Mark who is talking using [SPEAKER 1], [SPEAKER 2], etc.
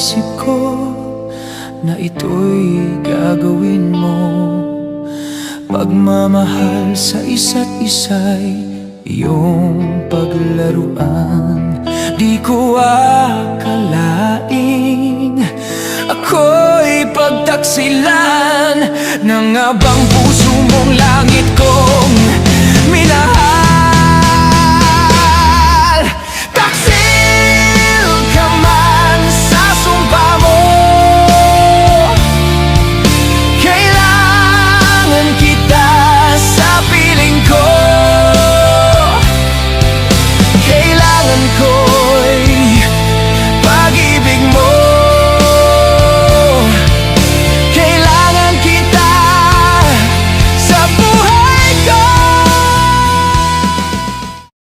[SPEAKER 1] isip ko na ito'y gagawin mo. Pagmamahal sa isa't isa'y iyong paglaruan. Di ko akalaing ako'y pagtaksilan ng abang puso mong langit ko.